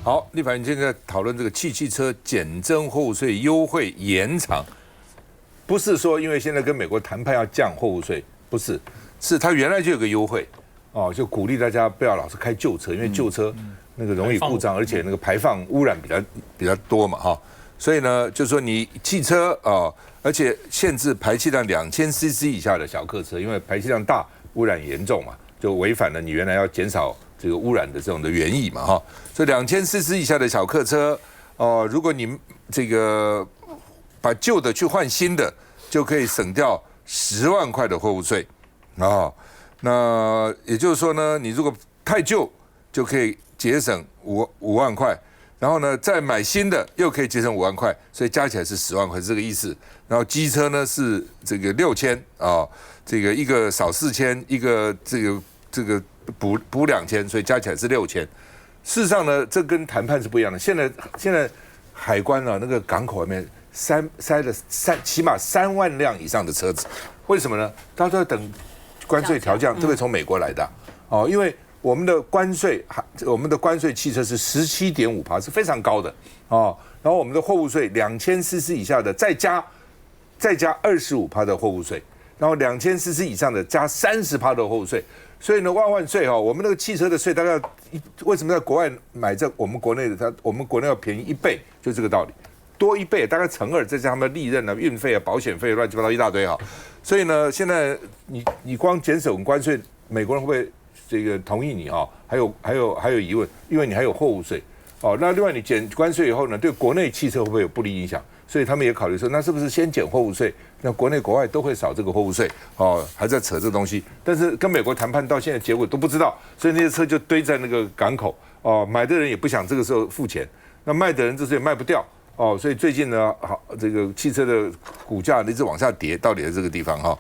好，立法院现在讨论这个汽车减征货物税优惠延长，不是说因为现在跟美国谈判要降货物税，不是，是它原来就有个优惠，哦，就鼓励大家不要老是开旧车，因为旧车那个容易故障，而且那个排放污染比较多嘛，哈，所以呢，就是说你汽车啊，而且限制排气量2000cc 以下的小客车，因为排气量大，污染严重嘛，就违反了你原来要减少这个污染的这种的原意嘛，哈，所以2000cc以下的小客车，如果你这个把旧的去换新的，就可以省掉10万块的货物税，啊，那也就是说呢，你如果太旧，就可以节省5万块，然后呢，再买新的又可以节省5万块，所以加起来是10万块，是这个意思。然后机车呢是这个6000啊，这个一个少4000，一个这个补2000，所以加起来是6000。事实上呢，这跟谈判是不一样的。现在海关啊，那个港口外面塞了起码3万辆以上的车子，为什么呢？大家都在等关税调降，特别从美国来的哦，因为我们的关税汽车是17.5%，是非常高的哦。然后我们的货物税2000cc以下的再加25%的货物税，然后2000cc以上的加30%的货物税。所以呢，万税哈，我们那个汽车的税大概为什么在国外买这我们国内的，我们国内要便宜1倍，就这个道理，多1倍，大概乘2，再加他们的利润啊、运费啊、保险费乱七八糟一大堆哈。所以呢，现在你光减省关税，美国人会不会这个同意你啊？还有疑问，因为你还有货物税哦。那另外你减关税以后呢，对国内汽车会不会有不利影响？所以他们也考虑说，那是不是先减货物税？那国内国外都会少这个货物税哦，还在扯这个东西。但是跟美国谈判到现在结果都不知道，所以那些车就堆在那个港口哦，买的人也不想这个时候付钱，那卖的人这时候也卖不掉哦，所以最近呢，好这个汽车的股价一直往下跌，到底在这个地方哈。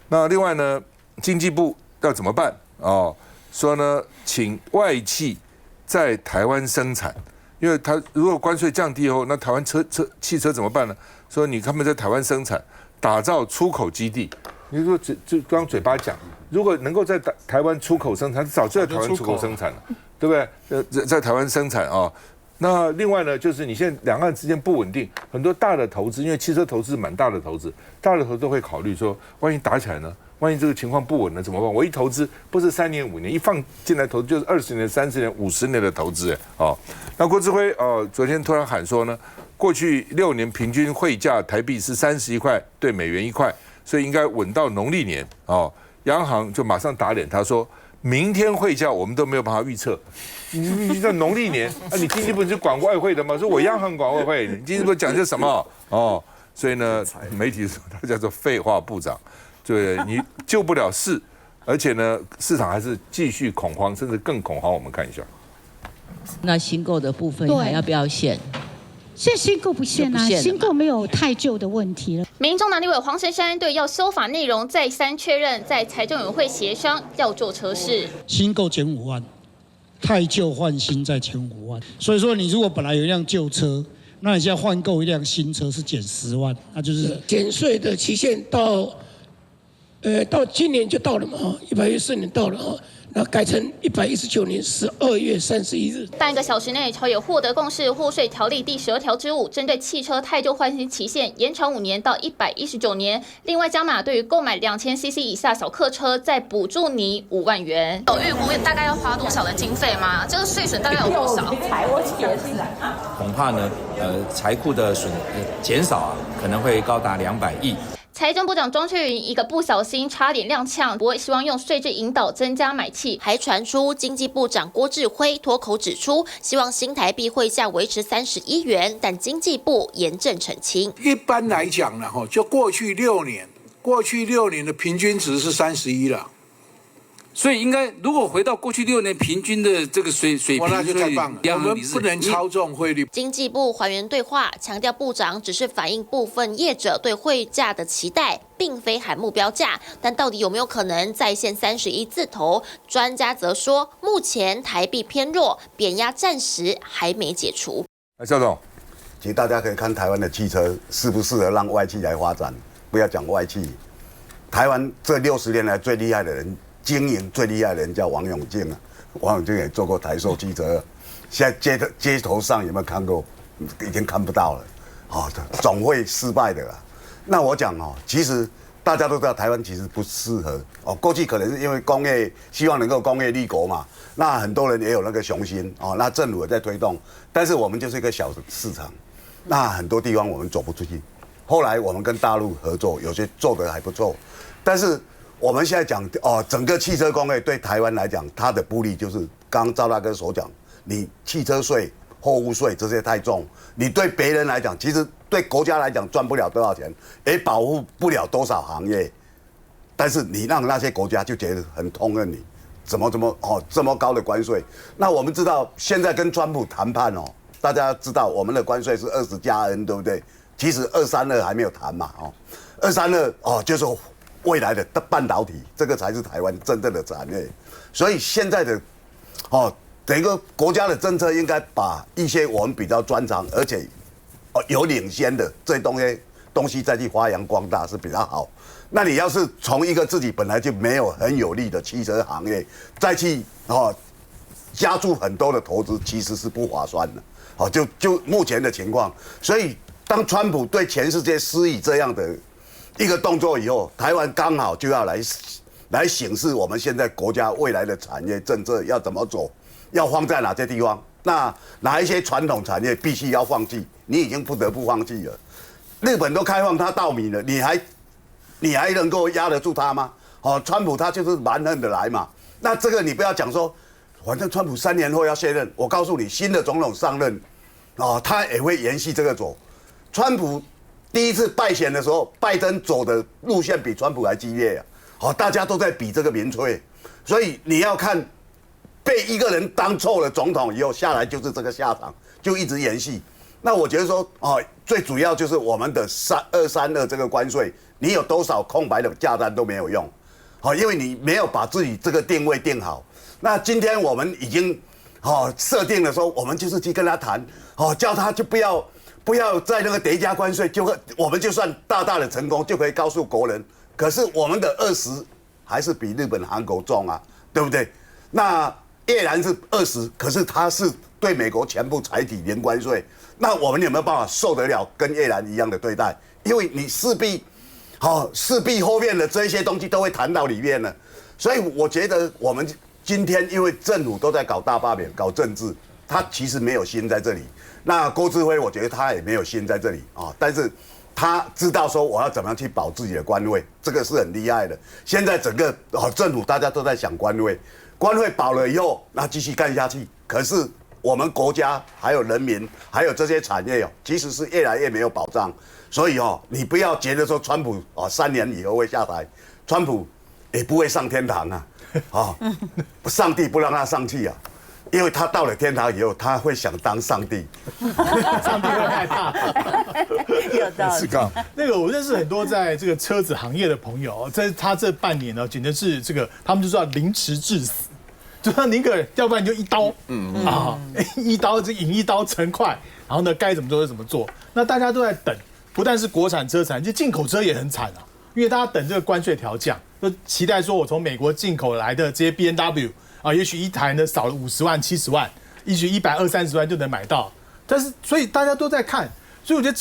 那另外呢，经济部要怎么办哦？说呢，请外企在台湾生产。因为他如果关税降低以后，那台湾汽车怎么办呢？说他们在台湾生产，打造出口基地。你说就刚嘴巴讲，如果能够在台湾出口生产，早就在台湾出口生产了，对不对？在台湾生产啊。那另外呢，就是你现在两岸之间不稳定，很多大的投资，因为汽车投资是蛮大的投资，大的投资都会考虑说，万一打起来呢？万一这个情况不稳了怎么办？我一投资不是3年5年，一放进来投资就是20年、30年、50年的投资哦。那郭志辉昨天突然喊说呢，过去6年平均汇价台币是31块对美元1块，所以应该稳到农历年哦。央行就马上打脸，他说明天汇价我们都没有办法预测。你到农历年啊，你经济部是管外汇的吗？说我央行管外汇，你经济部讲些什么哦？所以呢，媒体说他叫做废话部长。对，你救不了市，而且呢，市场还是继续恐慌，甚至更恐慌。我们看一下，那新购的部分还要不要限？现在新购不限啊，新购没有太旧的问题了。民众党立委黄珊珊对要修法内容再三确认，在财政委员会协商要做车市，新购减5万，太旧换新再减5万。所以说，你如果本来有一辆旧车，那你现在换购一辆新车是减10万，那就是减税的期限到今年就到了嘛，114年到了哈，那改成119年12月31日。半个小时内，朝野获得共识，货税条例第12条之5，针对汽车太旧换新期限延长5年到119年。另外加码，对于购买2000cc 以下小客车，再补助你5万元。有预估大概要花多少的经费吗？这个税损大概有多少？恐怕呢，财库的减少可能会高达200亿。财政部长庄翠云一个不小心差点踉跄，不过希望用税制引导增加买气。还传出经济部长郭志辉脱口指出，希望新台币汇价维持31元，但经济部严正澄清。一般来讲呢，就过去6年的平均值是31了。所以应该，如果回到过去6年平均的这个水平，那就太棒了。我们不能操纵汇率。经济部还原对话，强调部长只是反映部分业者对汇价的期待，并非喊目标价。但到底有没有可能再现31字头？专家则说，目前台币偏弱，贬压暂时还没解除。赵总，其实大家可以看台湾的汽车适不适合让外企来发展，不要讲外企。台湾这60年来最厉害的人。经营最厉害的人叫王永庆啊，王永庆也做过台塑汽车，现在街头上有没有看过？已经看不到了，总会失败的啦。那我讲其实大家都知道台湾其实不适合过去可能是因为工业希望能够工业立国嘛，那很多人也有那个雄心那政府也在推动，但是我们就是一个小市场，那很多地方我们走不出去。后来我们跟大陆合作，有些做得还不错，但是我们现在讲整个汽车工业对台湾来讲，它的不利就是刚刚赵大哥所讲，你汽车税、货物税这些太重，你对别人来讲，其实对国家来讲赚不了多少钱，也保护不了多少行业，但是你让那些国家就觉得很痛恨你，怎么这么高的关税？那我们知道现在跟川普谈判大家知道我们的关税是20+N， 对不对？其实232还没有谈嘛，232就是未来的半导体，这个才是台湾真正的产业。所以现在的整个国家的政策应该把一些我们比较专长而且有领先的这些东西再去发扬光大是比较好。那你要是从一个自己本来就没有很有利的汽车行业再去加注很多的投资，其实是不划算的。就目前的情况，所以当川普对全世界施以这样的一个动作以后，台湾刚好就要来显示我们现在国家未来的产业政策要怎么走，要放在哪些地方。那哪一些传统产业必须要放弃，你已经不得不放弃了。日本都开放它稻米了，你还能够压得住它吗？川普他就是蛮横的来嘛。那这个你不要讲说，反正川普3年后要卸任，我告诉你，新的总统上任，他也会延续这个走。川普第一次败选的时候，拜登走的路线比川普还激烈大家都在比这个民粹，所以你要看被一个人当错了总统以后下来就是这个下场，就一直延续。那我觉得说最主要就是我们的232这个关税，你有多少空白的价单都没有用，因为你没有把自己这个定位定好。那今天我们已经设定了说，我们就是去跟他谈，叫他就不要在那个叠加关税，我们就算大大的成功，就可以告诉国人。可是我们的20还是比日本、韩国重对不对？那越南是20，可是它是对美国全部采取零关税，那我们有没有办法受得了跟越南一样的对待？因为你势必后面的这些东西都会谈到里面了。所以我觉得我们今天因为政府都在搞大罢免、搞政治，他其实没有心在这里。那郭志辉，我觉得他也没有心在这里但是他知道说我要怎么样去保自己的官位，这个是很厉害的。现在整个政府大家都在想官位保了以后，那继续干下去。可是我们国家还有人民还有这些产业其实是越来越没有保障。所以你不要觉得说川普3年以后会下台，川普也不会上天堂上帝不让他上去因为他到了天堂以后，他会想当上帝，上帝会害怕。有道理。那个我认识很多在这个车子行业的朋友，在他这半年呢，简直是他们就说凌迟致死，就说宁可要不然你就一刀，一刀就引一刀成块，然后呢该怎么做就怎么做。那大家都在等，不但是国产车产，就进口车也很惨因为大家等这个关税调降，就期待说我从美国进口来的这些 BMW。也许一台呢少了50万、70万，也许120、30万就能买到。但是，所以大家都在看，所以我觉得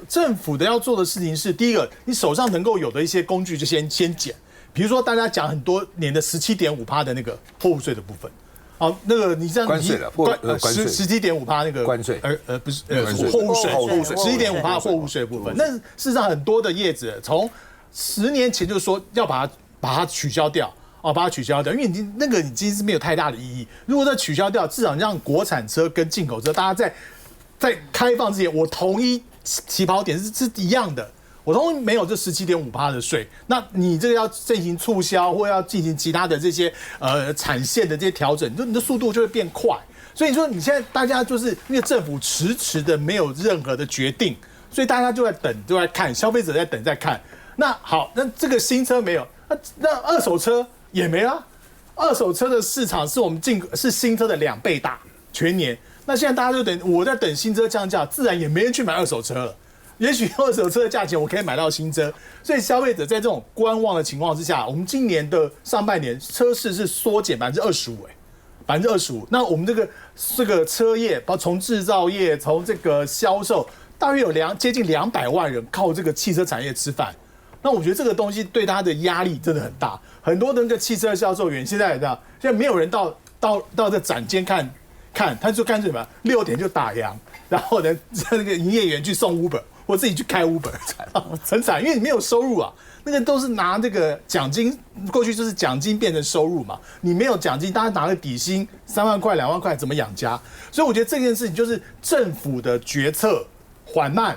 政府的要做的事情是，第一个，你手上能够有的一些工具就先减，比如说大家讲很多年的17.5%的那个货物税的部分。那个你这样关税了，17.5%那个关税，不是货物税，11.5%货物税的部分。那事实上很多的业者从10年前就说要把它取消掉。把它取消掉，因为你其实没有太大的意义。如果它取消掉，至少让国产车跟进口车，大家在开放之前，我同一起跑点是一样的，我同意没有这17.5%的税。那你这个要进行促销，或要进行其他的这些产线的这些调整，你的速度就会变快。所以你说你现在大家就是因为政府迟的没有任何的决定，所以大家就在等，就在看，消费者在等在看。那好，那这个新车没有，那二手车。也没了，二手车的市场是我们是新车的2倍大，全年。那现在大家就我在等新车降价，自然也没人去买二手车了。也许二手车的价钱我可以买到新车，所以消费者在这种观望的情况之下，我们今年的上半年车市是缩减25%， 25%。那我们这个车业，包括从制造业，从这个销售，大约有接近200万人靠这个汽车产业吃饭。那我觉得这个东西对他的压力真的很大。很多的那个汽车销售员现在没有人到这展间看，他就干脆什么6点就打烊，然后呢那个营业员去送 Uber， 或自己去开 Uber， 很惨，因为你没有收入啊。那个都是拿这个奖金，过去就是奖金变成收入嘛。你没有奖金，大家拿了底薪3万块、2万块，怎么养家？所以我觉得这件事情就是政府的决策缓慢，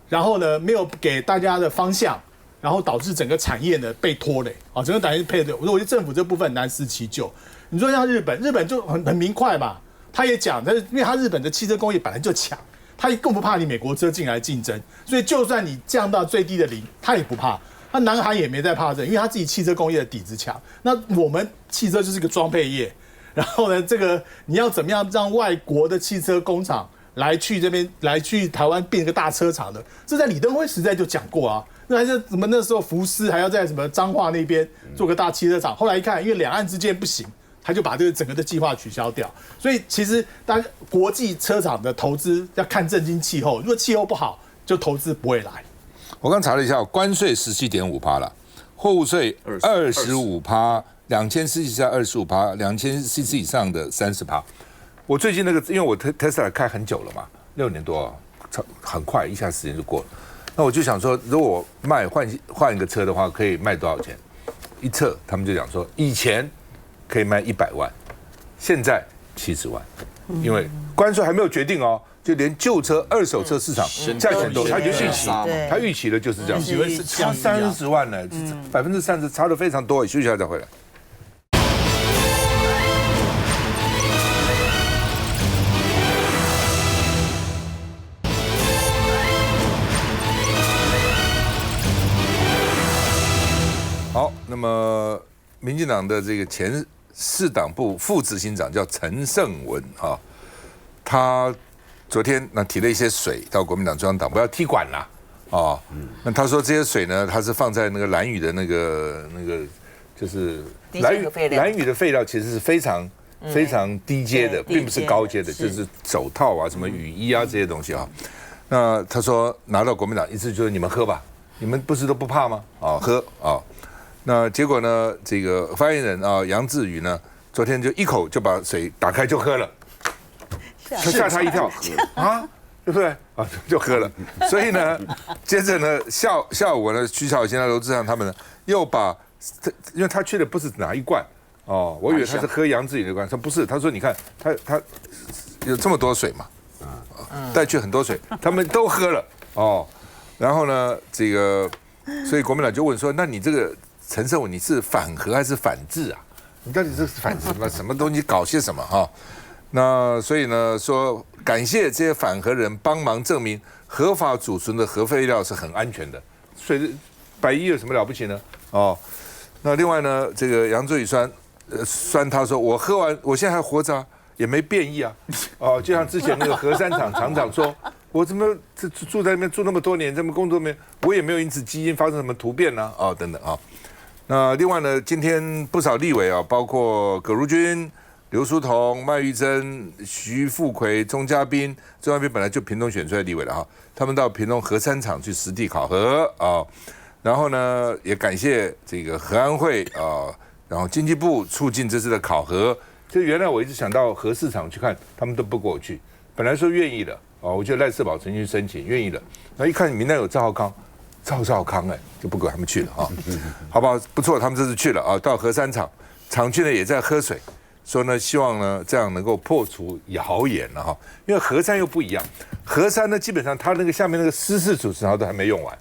然后呢没有给大家的方向，然后导致整个产业呢被拖累啊，整个产业配的。我觉得政府这部分难辞其咎。你说像日本就很明快嘛，他也讲，但是因为他日本的汽车工业本来就强，他更不怕你美国车进来竞争，所以就算你降到最低的0，他也不怕。那南韩也没在怕这，因为他自己汽车工业的底子强。那我们汽车就是个装配业，然后呢，这个你要怎么样让外国的汽车工厂来去台湾变个大车厂的？这在李登辉时代就讲过啊。那还是什么那时候福斯还要在什么彰化那边做个大汽车厂，后来一看，因为两岸之间不行，他就把这个整个的计划取消掉。所以其实大家国际车厂的投资要看政经气候，如果气候不好，就投资不会来。我刚查了一下，关税17.5%了，货物税25%，2000cc 以下25%，2000cc 以上的30%。我最近那个，因为我Tesla开很久了嘛，6年多，很快一下时间就过了。那我就想说，如果我换一个车的话，可以卖多少钱？一测他们就讲说，以前可以卖100万，现在70万，因为关税还没有决定哦。就连旧车、二手车市场价钱都，他就预期，他预期的就是这样，以为是差30万呢，30%差的非常多。休息一下再回来。好，那么民进党的这个前市党部副执行长叫陈胜文啊，他昨天提了一些水到国民党中央党部要踢馆啦，哦，那他说这些水呢，他是放在那个兰屿的那个就是兰屿的废料其实是非常低阶的，并不是高阶的，就是手套啊、什么雨衣啊这些东西啊。那他说拿到国民党，意思就是你们喝吧，你们不是都不怕吗？啊，喝啊。那结果呢，这个发言人杨志宇呢，昨天就一口就把水打开就喝了。吓他一跳啊，对不对啊？就喝了，所以呢，接着呢，下午呢，徐巧芯、罗志祥他们呢，又把，因为他去的不是哪一罐哦，我以为他是喝杨志宇的罐，他不是，他说你看他有这么多水嘛，带去很多水，他们都喝了哦，然后呢，这个，所以国民党就问说，那你这个陈胜文你是反核还是反制啊？你到底是反什么东西搞些什么哈？那所以呢，说感谢这些反核人帮忙证明合法储存的核废料是很安全的，所以110有什么了不起呢？哦，那另外呢，这个杨志宇酸他说我喝完，我现在还活着啊，也没变异啊，哦，就像之前那个核三厂厂长说，我怎么住在那边住那么多年，这么工作没，我也没有因此基因发生什么突变呢？啊，等等啊。那另外呢，今天不少立委啊，包括葛如君、刘书同、麦玉珍、徐富奎、钟嘉宾本来就屏东选出来立委了哈，他们到屏东核三厂去实地考核啊，然后呢也感谢这个核安会啊，然后经济部促进这次的考核。就原来我一直想到核市场去看，他们都不给我去，本来说愿意的哦，我觉得赖世宝曾经申请愿意的，然后一看名单有赵少康就不给他们去了啊，好不好？不错，他们这次去了啊，到核三厂区呢也在喝水。说呢，希望呢这样能够破除谣言了哈，因为核三又不一样，核三呢基本上它那个下面那个湿式储存槽都还没用完，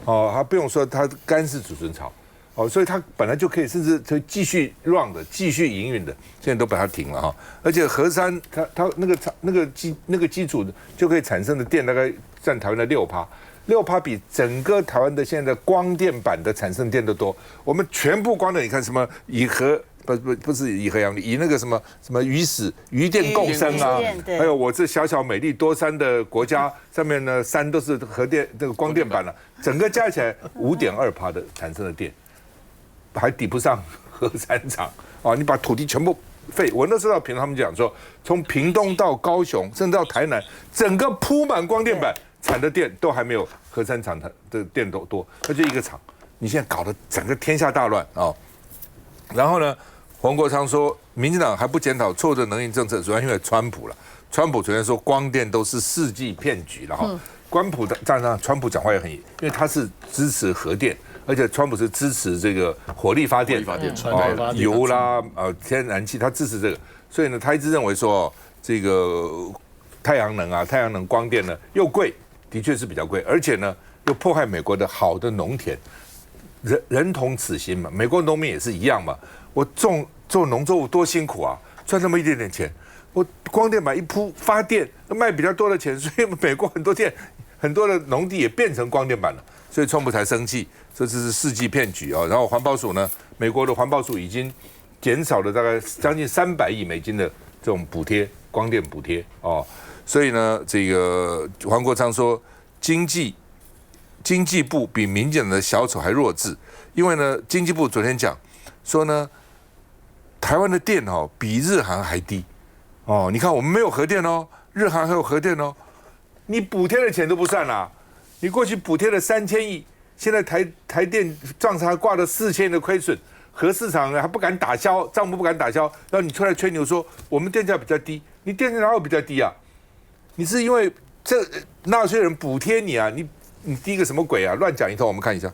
哦，它不用说它干式储存槽，哦，所以它本来就可以甚至可以继续 run 的、继续营运的，现在都把它停了哈，而且核三它那个基础就可以产生的电大概占台湾的6%，6%比整个台湾的现在的光电板的产生电都多，我们全部光的你看什么以核。不是以核养力，以那个什么余电共生啊，还有我这小美丽多山的国家上面呢，山都是核电这个光电板了，整个加起来5.2%的产生的电，还抵不上核三厂啊！你把土地全部费。我那时候到屏东，他们讲说，从屏东到高雄，甚至到台南，整个铺满光电板，产的电都还没有核三厂的电多，那就一个厂。你现在搞得整个天下大乱哦。然后呢，黄国昌说，民进党还不检讨错误的能源政策，主要因为川普了。川普昨天说光电都是世纪骗局了哈。川普讲话也很，因为他是支持核电，而且川普是支持这个火力发电，油啦天然气，他支持这个，所以呢，他一直认为说这个太阳能光电呢又贵，的确是比较贵，而且呢又迫害美国的好的农田，人同此心嘛，美国农民也是一样嘛，我做农作物多辛苦啊，赚那么一点点钱。我光电板一铺发电卖比较多的钱，所以美国很多的农地也变成光电板了，所以川普才生气，这是世纪骗局啊。然后环保署呢，美国的环保署已经减少了大概将近$300亿的这种补贴，光电补贴哦。所以呢，这个黄国昌说，经济部比民进党的小丑还弱智，因为呢，经济部昨天讲说呢，台湾的电比日韩还低。哦，你看我们没有核电哦，日韩还有核电哦，你补贴的钱都不算啦，你过去补贴了3000亿，现在台电账上还挂了4000亿的亏损，核市场还不敢打消，账目不敢打消，然后你出来吹牛说我们电价比较低，你电价哪有比较低啊？你是因为这纳税人补贴你啊，你低个什么鬼啊？乱讲一通，我们看一下。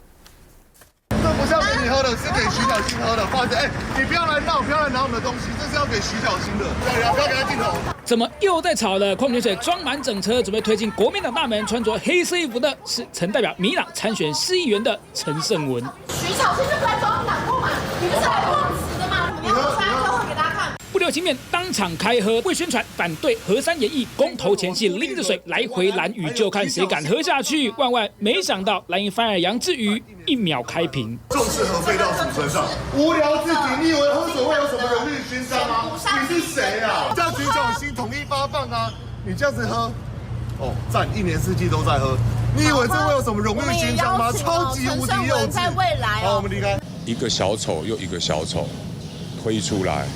这不是要给你喝的，是给徐小新喝的。或者，你不要来闹，不要来拿我们的东西，这是要给徐小新的。对啊，不要给他镜头。怎么又在吵了？矿泉水装满整车，准备推进国民党大门，穿着黑色衣服的是曾代表民党参选市议员的陈胜文。徐小新就是来装党购买，你们是来忘词的吗？你要出来就喝给大家看。不留情面，当场开喝，为宣传反对核三演绎，公投前夕拎着水来回蓝屿，就看谁敢喝下去。万没想到蓝营反而杨志宇1秒开瓶，重视核废料储存上，无聊至极。你以为喝水会有什么荣誉勋章吗？你是谁啊？叫徐小新统一发放啊！你这样子喝，赞，1年4季都在喝。你以为这会有什么荣誉勋章吗？超级无敌幼稚。在未来好，我们离开。一个小丑又一个小丑推出来，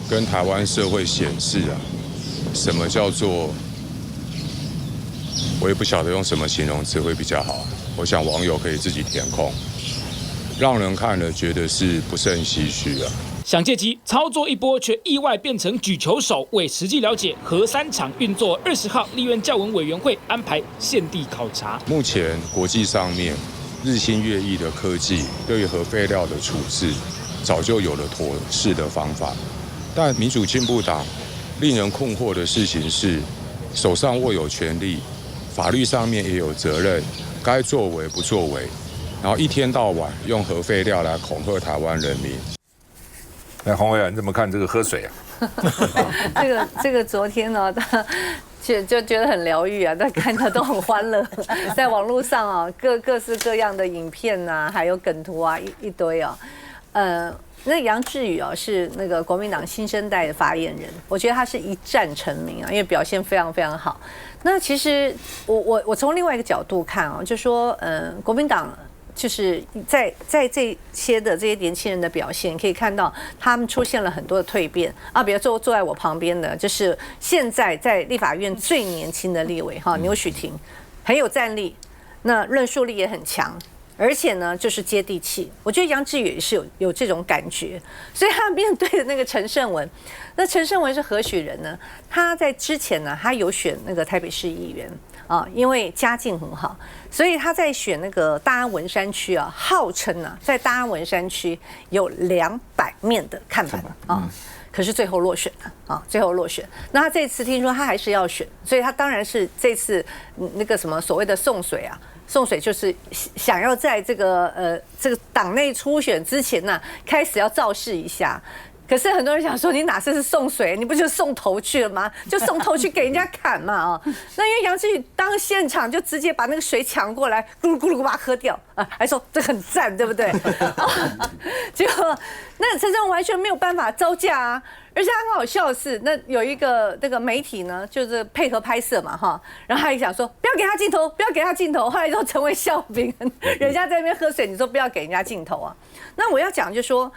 跟台湾社会显示啊，什么叫做，我也不晓得用什么形容词会比较好。我想网友可以自己填空，让人看了觉得是不胜唏嘘啊。想借机操作一波，却意外变成举球手。为实际了解核三厂运作，20号立院教文委员会安排现地考察。目前国际上面日新月异的科技，对于核废料的处置，早就有了妥适的方法。但民主进步党令人困惑的事情是，手上握有权力，法律上面也有责任，该作为不作为，然后一天到晚用核废料来恐吓台湾人民。来，洪委员，你怎么看这个喝水啊？这个昨天呢，就觉得很疗愈啊，大家看他都很欢乐，在网络上啊，各式各样的影片啊，还有梗图啊，一堆啊，那杨志宇啊是那个国民党新生代的发言人，我觉得他是一战成名啊，因为表现非常非常好。那其实我从另外一个角度看啊，就说国民党就是在这些年轻人的表现，可以看到他们出现了很多的蜕变啊。比如坐在我旁边的，就是现在在立法院最年轻的立委牛许婷，很有战力，那论述力也很强。而且呢，就是接地气。我觉得杨志宇也是有这种感觉，所以他面对的那个陈胜文，那陈胜文是何许人呢？他在之前呢，他有选那个台北市议员啊，因为家境很好，所以他在选那个大安文山区啊，号称啊，在大安文山区有200面的看板啊。可是最后落选了啊！最后落选。那他这次听说他还是要选，所以他当然是这次那个什么所谓的送水啊，送水就是想要在这个党内初选之前呢，开始要造势一下。可是很多人想说，你哪是送水，你不就送头去了吗？就送头去给人家砍嘛啊！那因为杨志宇当现场就直接把那个水抢过来，咕噜咕噜把它喝掉啊，还说这很赞，对不对？结果那陈胜文完全没有办法招架啊！而且他很好笑的是，那有一个那个媒体呢，就是配合拍摄嘛哈，然后他也想说不要给他镜头，不要给他镜头，后来就成为笑柄，人家在那边喝水，你说不要给人家镜头啊？那我要讲就是说，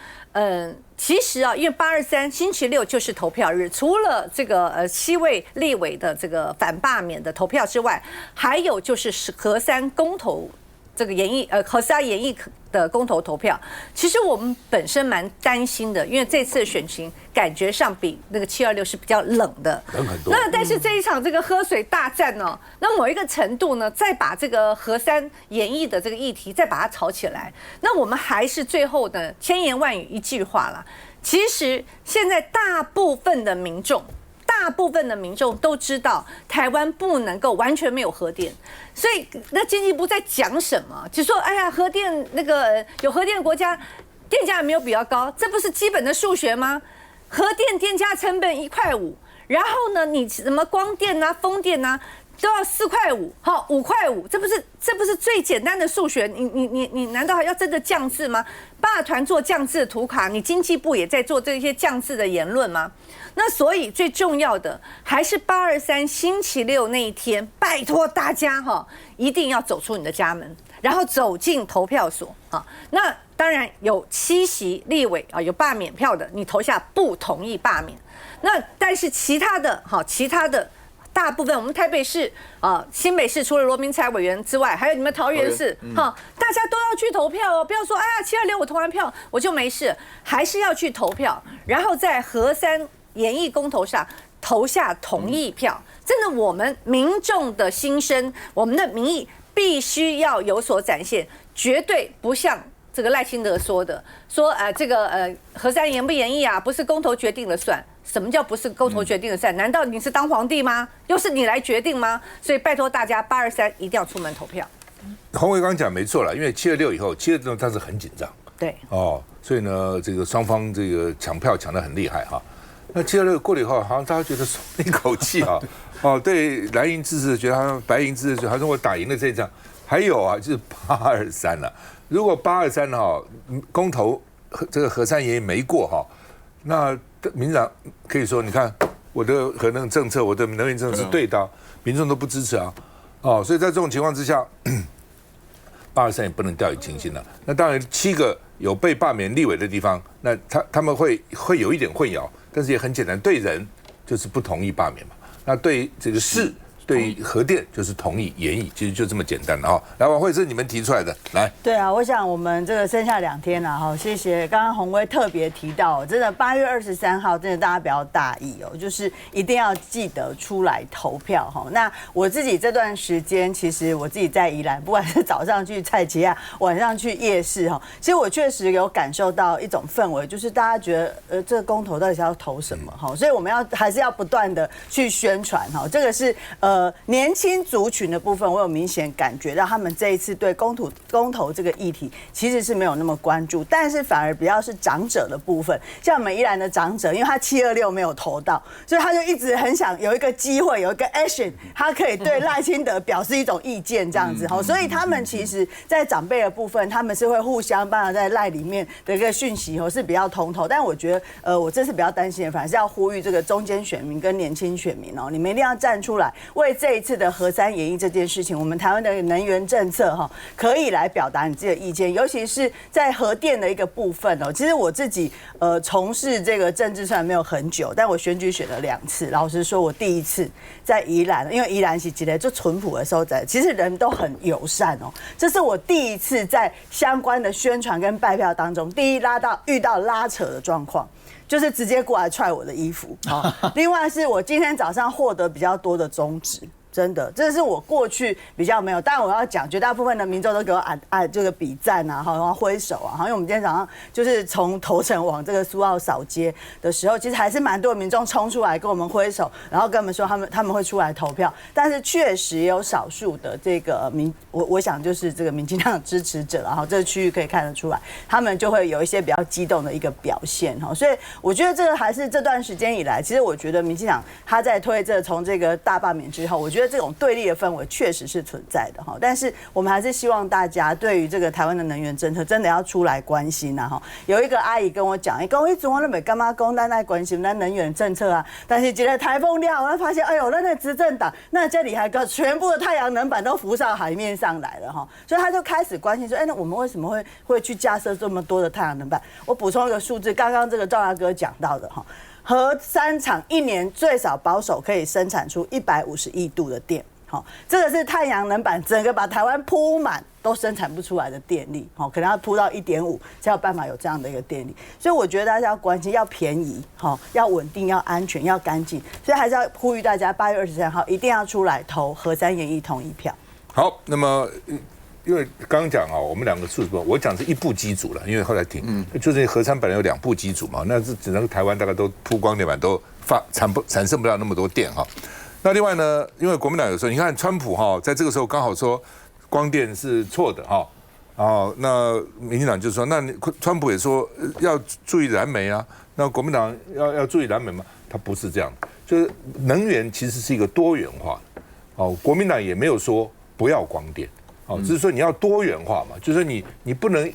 其实啊，因为823星期六就是投票日，除了这个7位立委的这个反罢免的投票之外，还有就是核三公投这个核三研议的公投投票。其实我们本身蛮担心的，因为这次的选情感觉上比那个726是比较冷的，冷很多。那但是这一场这个喝水大战呢，那某一个程度呢，再把这个核三研议的这个议题再把它炒起来，那我们还是最后的千言万语一句话啦。其实现在大部分的民众都知道，台湾不能够完全没有核电，所以那经济部在讲什么？就说哎呀，核电那个有核电的国家，电价也没有比较高，这不是基本的数学吗？核电电价成本1.5块，然后呢，你什么光电啊、风电啊，都要4.5块，好5.5块，这不是最简单的数学？你难道还要真的降质吗？罢团做降质的图卡，你经济部也在做这些降质的言论吗？那所以最重要的还是823星期六那一天，拜托大家一定要走出你的家门，然后走进投票所啊。那当然有7席立委啊，有罢免票的，你投下不同意罢免。那但是其他的大部分，我们台北市新北市除了罗明才委员之外，还有你们桃园市大家都要去投票哦，不要说哎呀726我投完票我就没事，还是要去投票，然后在核三研议公投上投下同意票。真的，我们民众的心声，我们的民意必须要有所展现，绝对不像这个赖清德说的，这个核三研不研议啊，不是公投决定了算。什么叫不是公投决定的算？难道你是当皇帝吗？又是你来决定吗？所以拜托大家823一定要出门投票。洪伟刚讲没错了，因为726以后，726他是很紧张，对所以呢，这个双方这个抢票抢得很厉害哈。那726过了以后，好像大家觉得松一口气对蓝营支持觉得好像白营支持好像我打赢了这一仗。还有啊，就是823了。如果823公投这个核三研议没过那民进党可以说，你看我的核能政策，我的能源政策是对的，民众都不支持啊，所以在这种情况之下，823也不能掉以轻心了。那当然，7个有被罢免立委的地方，那他们会有一点混淆，但是也很简单，对人就是不同意罢免嘛，那对这个事。对核电就是同意研议，其实就这么简单了来，王慧，这是你们提出来的，来。对啊，我想我们这个剩下2天了谢谢。刚刚洪威特别提到，真的8月23号，真的大家不要大意就是一定要记得出来投票那我自己这段时间，其实我自己在宜兰，不管是早上去菜市啊，晚上去夜市其实我确实有感受到一种氛围，就是大家觉得这个公投到底是要投什么所以我们还是要不断的去宣传这个是年轻族群的部分，我有明显感觉到他们这一次对公投这个议题其实是没有那么关注，但是反而比较是长者的部分，像我们宜兰的长者，因为他726没有投到，所以他就一直很想有一个机会，有一个 action， 他可以对赖清德表示一种意见这样子所以他们其实在长辈的部分，他们是会互相帮他在赖里面的一个讯息是比较通透，但我觉得我这次比较担心的，反而是要呼吁这个中间选民跟年轻选民你们一定要站出来为这一次的核三研议这件事情，我们台湾的能源政策可以来表达你自己的意见，尤其是在核电的一个部分其实我自己从事这个政治虽然没有很久，但我选举选了2次。老实说，我第一次在宜兰，因为宜兰是一个就淳朴的所在，其实人都很友善这是我第一次在相关的宣传跟拜票当中，第一遇到拉扯的状况。就是直接过来踹我的衣服另外是我今天早上获得比较多的中指，真的，这是我过去比较没有。当然我要讲，绝大部分的民众都给我这个比赞啊，然后挥手啊。因为我们今天早上就是从头城往这个苏澳扫街的时候，其实还是蛮多民众冲出来跟我们挥手，然后跟我们说他们会出来投票。但是确实也有少数的这个我想就是这个民进党支持者，然后这个区域可以看得出来，他们就会有一些比较激动的一个表现所以我觉得这个还是这段时间以来，其实我觉得民进党他在推从这个大罢免之后，我觉得觉得这种对立的氛围确实是存在的哈。但是我们还是希望大家对于这个台湾的能源政策真的要出来关心啊哈。有一个阿姨跟我讲，跟我一直我都没干嘛讲，咱爱关心咱能源政策啊。但是这个台风了，我发现，哎呦，那个执政党那这里还全部的太阳能板都浮上海面上来了哈，所以他就开始关心说，那我们为什么会去架设这么多的太阳能板？我补充一个数字，刚刚这个赵大哥讲到的哈，核三厂一年最少保守可以生产出150亿度的电。好，这个是太阳能板整个把台湾铺满都生产不出来的电力，好，可能要铺到1.5才有办法有这样的一个电力。所以我觉得大家要关心，要便宜，好，要稳定，要安全，要干净。所以还是要呼吁大家8月23号一定要出来投核3研议同意票。好，那么因为刚刚讲啊，我们两个数字，我讲是一部机组了，因为后来停，就是核三本来有2部机组嘛，那是只能台湾大概都铺光电板都产生不了那么多电哈。那另外呢，因为国民党有时候，你看川普哈，在这个时候刚好说光电是错的哈，然后那民进党就说，那川普也说要注意燃煤啊，那国民党要注意燃煤吗？他不是这样的，就是能源其实是一个多元化的，哦，国民党也没有说不要光电，哦，只是说你要多元化嘛，就是你不能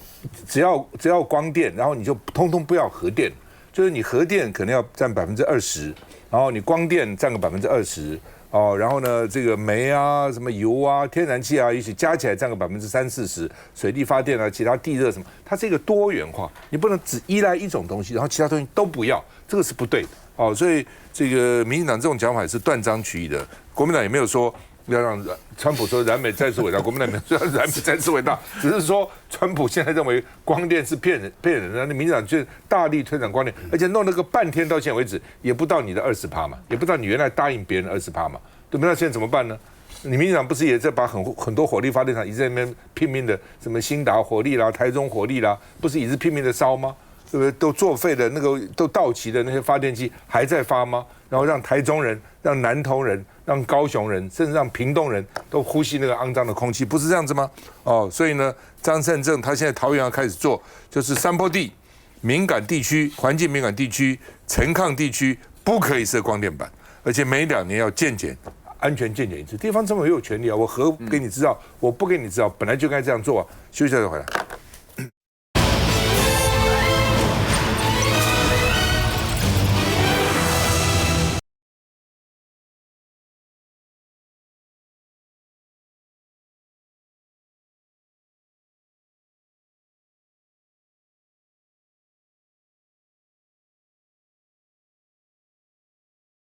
只要光电，然后你就通通不要核电，就是你核电可能要占20%。然后你光电占个20%，哦，然后呢，这个煤啊、什么油啊、天然气啊，一起加起来占个30-40%，水力发电啊、其他地热什么，它是一个多元化，你不能只依赖一种东西，然后其他东西都不要，这个是不对的，哦，所以这个民进党这种讲法也是断章取义的，国民党也没有说要让川普说燃煤再次伟大，国民党没有说燃煤再次伟大，只是说川普现在认为光电是骗人的，那民进党就大力推广光电，而且弄了个半天，到现在为止也不到你的20%嘛，也不到你原来答应别人的20%嘛，对不对？那现在怎么办呢？你民进党不是也在把很多火力发电厂一直在那边拼命的，什么新达火力啦、台中火力啦，不是一直拼命的烧吗？对不对？都作废的那个都到期的那些发电机还在发吗？然后让台中人、让南投人、让高雄人，甚至让屏东人都呼吸那个肮脏的空气，不是这样子吗？哦，所以呢，张善政他现在桃园要开始做，就是山坡地、敏感地区、环境敏感地区、陈抗地区不可以设光电板，而且每2年要健检。安全健检一次，地方政府也有权利啊，我核给你知道，我不给你知道，本来就该这样做啊。休息一下再回来。